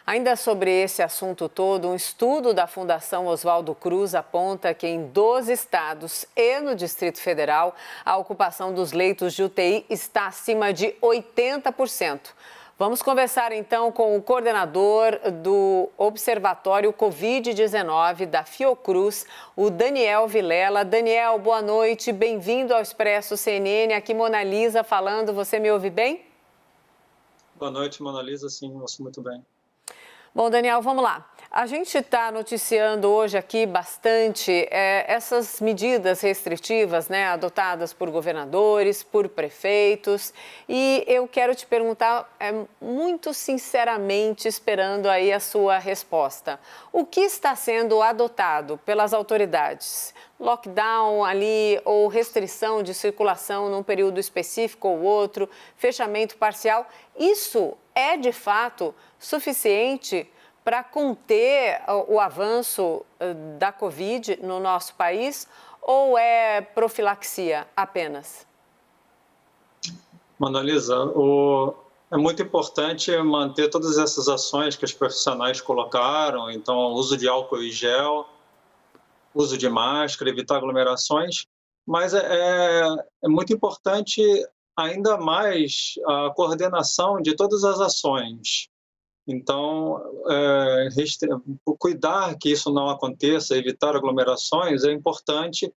Ainda sobre esse assunto todo, um estudo da Fundação Oswaldo Cruz aponta que em 12 estados e no Distrito Federal, a ocupação dos leitos de UTI está acima de 80%. Vamos conversar então com o coordenador do Observatório Covid-19 da Fiocruz, o Daniel Vilela. Daniel, boa noite, bem-vindo ao Expresso CNN. Aqui Mona Lisa falando, você me ouve bem? Boa noite, Mona Lisa, sim, ouço muito bem. Bom, Daniel, vamos lá. A gente está noticiando hoje aqui bastante essas medidas restritivas, né, adotadas por governadores, por prefeitos. E eu quero te perguntar, muito sinceramente, esperando aí a sua resposta. O que está sendo adotado pelas autoridades? Lockdown ali ou restrição de circulação num período específico ou outro, fechamento parcial, isso é de fato suficiente para conter o avanço da Covid no nosso país ou é profilaxia apenas? Mona Lisa, é muito importante manter todas essas ações que os profissionais colocaram, então uso de álcool e gel, uso de máscara, evitar aglomerações, mas é muito importante ainda mais a coordenação de todas as ações. Então, cuidar que isso não aconteça, evitar aglomerações é importante.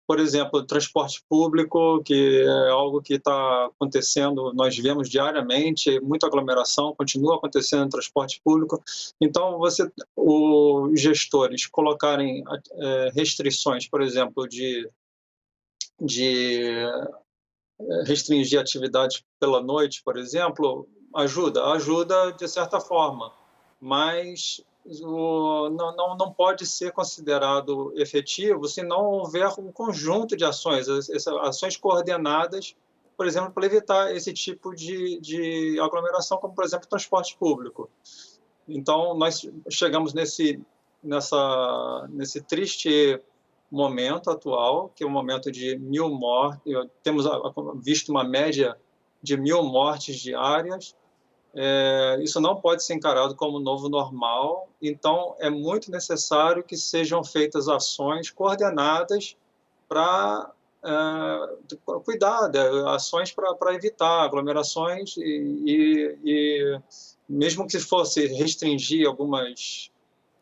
Por exemplo, o transporte público, que é algo que está acontecendo, nós vemos diariamente, muita aglomeração, continua acontecendo no transporte público. Então, os gestores colocarem restrições, por exemplo, de restringir atividades pela noite, por exemplo, ajuda de certa forma, mas não pode ser considerado efetivo se não houver um conjunto de ações, ações coordenadas, por exemplo, para evitar esse tipo de aglomeração, como, por exemplo, transporte público. Então, nós chegamos nesse triste momento atual, que é um momento de 1.000 mortes, temos visto uma média de 1.000 mortes diárias. Isso não pode ser encarado como novo normal, então é muito necessário que sejam feitas ações coordenadas para cuidar, ações para evitar aglomerações e mesmo que fosse restringir algumas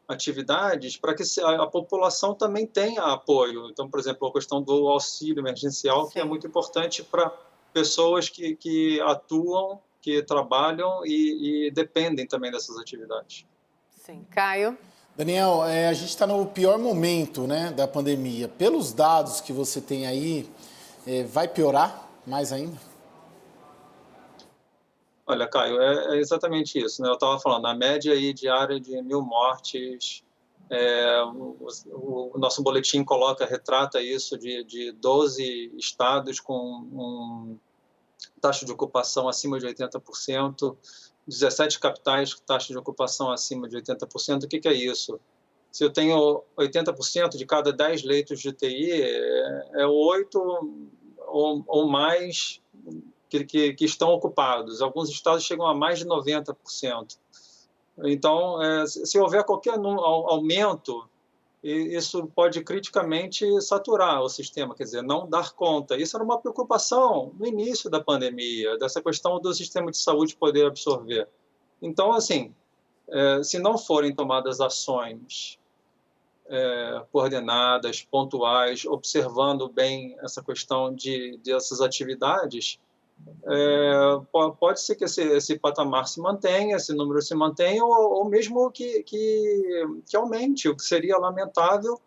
atividades, para que a população também tenha apoio. Então, por exemplo, a questão do auxílio emergencial, Sim. que é muito importante para pessoas que atuam, que trabalham e dependem também dessas atividades. Sim. Caio? Daniel, a gente está no pior momento, né, da pandemia. Pelos dados que você tem aí, vai piorar mais ainda? Olha, Caio, é exatamente isso, né? Eu estava falando, a média aí diária de 1.000 mortes, o nosso boletim retrata isso de 12 estados com taxa de ocupação acima de 80%, 17 capitais com taxa de ocupação acima de 80%. O que é isso? Se eu tenho 80% de cada 10 leitos de UTI, é 8 ou mais que estão ocupados. Alguns estados chegam a mais de 90%. Então, se houver qualquer aumento, isso pode criticamente saturar o sistema, quer dizer, não dar conta. Isso era uma preocupação no início da pandemia, dessa questão do sistema de saúde poder absorver. Então, assim, se não forem tomadas ações coordenadas, pontuais, observando bem essa questão dessas atividades, pode ser que esse patamar se mantenha, esse número se mantenha, ou mesmo que aumente, o que seria lamentável.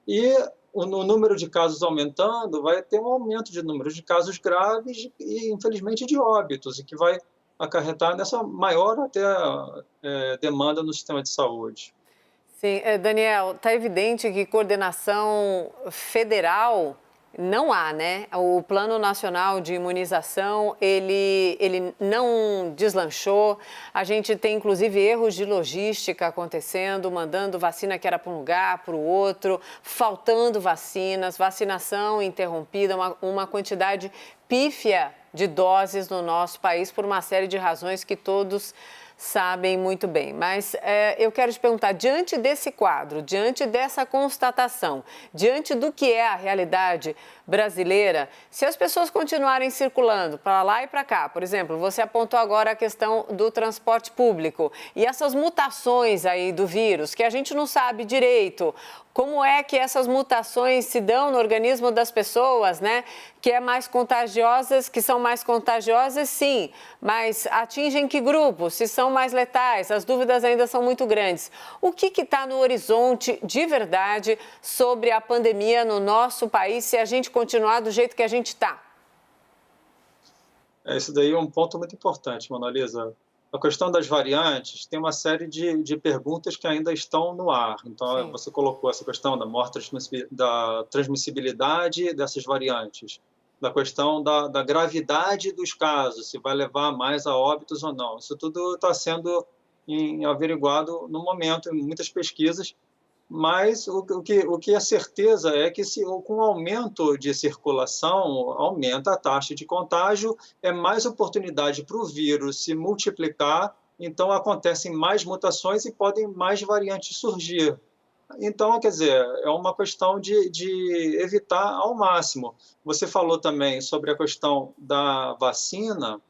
E o número de casos aumentando, vai ter um aumento de número de casos graves e, infelizmente, de óbitos, e que vai acarretar nessa maior até demanda no sistema de saúde. Sim, Daniel, está evidente que coordenação federal não há, né? O Plano Nacional de Imunização, ele não deslanchou. A gente tem, inclusive, erros de logística acontecendo, mandando vacina que era para um lugar, para o outro, faltando vacinas, vacinação interrompida, uma quantidade pífia de doses no nosso país por uma série de razões que todos sabem muito bem. Mas eu quero te perguntar, diante desse quadro, diante dessa constatação, diante do que é a realidade brasileira, se as pessoas continuarem circulando para lá e para cá, por exemplo, você apontou agora a questão do transporte público e essas mutações aí do vírus, que a gente não sabe direito como é que essas mutações se dão no organismo das pessoas, né? Que são mais contagiosas, sim, mas atingem que grupo? Se são mais letais? As dúvidas ainda são muito grandes. O que está no horizonte de verdade sobre a pandemia no nosso país se a gente continuar do jeito que a gente está? Esse daí é um ponto muito importante, Mona Lisa. A questão das variantes tem uma série de perguntas que ainda estão no ar. Então, Sim. você colocou essa questão da da transmissibilidade dessas variantes, da questão da gravidade dos casos, se vai levar mais a óbitos ou não. Isso tudo está sendo averiguado no momento em muitas pesquisas, mas o que é certeza é que com o aumento de circulação, aumenta a taxa de contágio, é mais oportunidade para o vírus se multiplicar, então acontecem mais mutações e podem mais variantes surgir. Então, quer dizer, é uma questão de evitar ao máximo. Você falou também sobre a questão da vacina.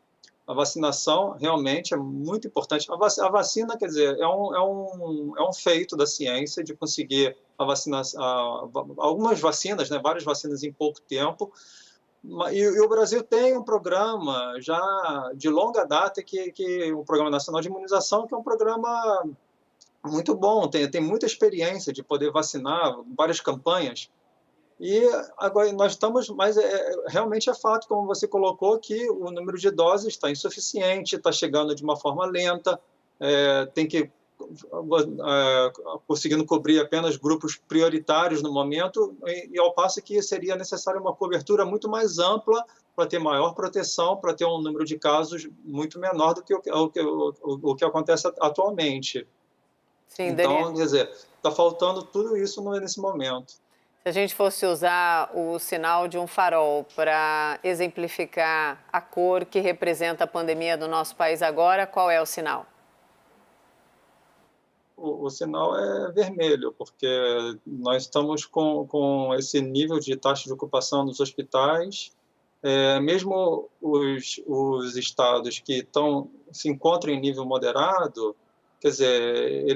A vacinação realmente é muito importante. A vacina, quer dizer, é um feito da ciência de conseguir algumas vacinas, né, várias vacinas em pouco tempo. E o Brasil tem um programa já de longa data, que o Programa Nacional de Imunização, que é um programa muito bom, tem muita experiência de poder vacinar, várias campanhas. E agora nós estamos, mas realmente é fato, como você colocou, que o número de doses está insuficiente, está chegando de uma forma lenta, tem que conseguindo cobrir apenas grupos prioritários no momento, e ao passo que seria necessária uma cobertura muito mais ampla para ter maior proteção, para ter um número de casos muito menor do que o que acontece atualmente. Sim, Então, Daniel. quer dizer, está faltando tudo isso nesse momento. Se a gente fosse usar o sinal de um farol para exemplificar a cor que representa a pandemia do nosso país agora, qual é o sinal? O sinal é vermelho, porque nós estamos com esse nível de taxa de ocupação dos hospitais. Mesmo os estados que se encontram em nível moderado, quer dizer, é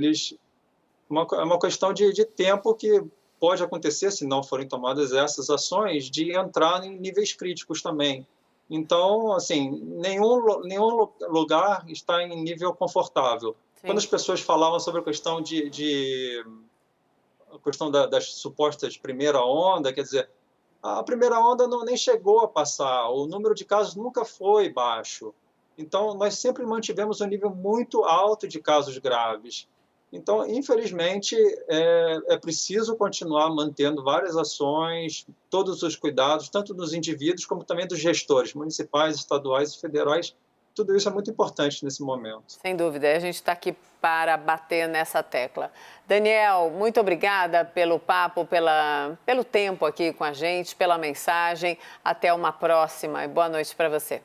uma questão de tempo que pode acontecer, se não forem tomadas essas ações, de entrar em níveis críticos também. Então, assim, nenhum lugar está em nível confortável. Sim. Quando as pessoas falavam sobre a questão a questão das supostas primeira onda, quer dizer, a primeira onda nem chegou a passar, o número de casos nunca foi baixo. Então, nós sempre mantivemos um nível muito alto de casos graves. Então, infelizmente, é preciso continuar mantendo várias ações, todos os cuidados, tanto dos indivíduos como também dos gestores municipais, estaduais e federais. Tudo isso é muito importante nesse momento. Sem dúvida, a gente está aqui para bater nessa tecla. Daniel, muito obrigada pelo papo, pelo tempo aqui com a gente, pela mensagem. Até uma próxima e boa noite para você.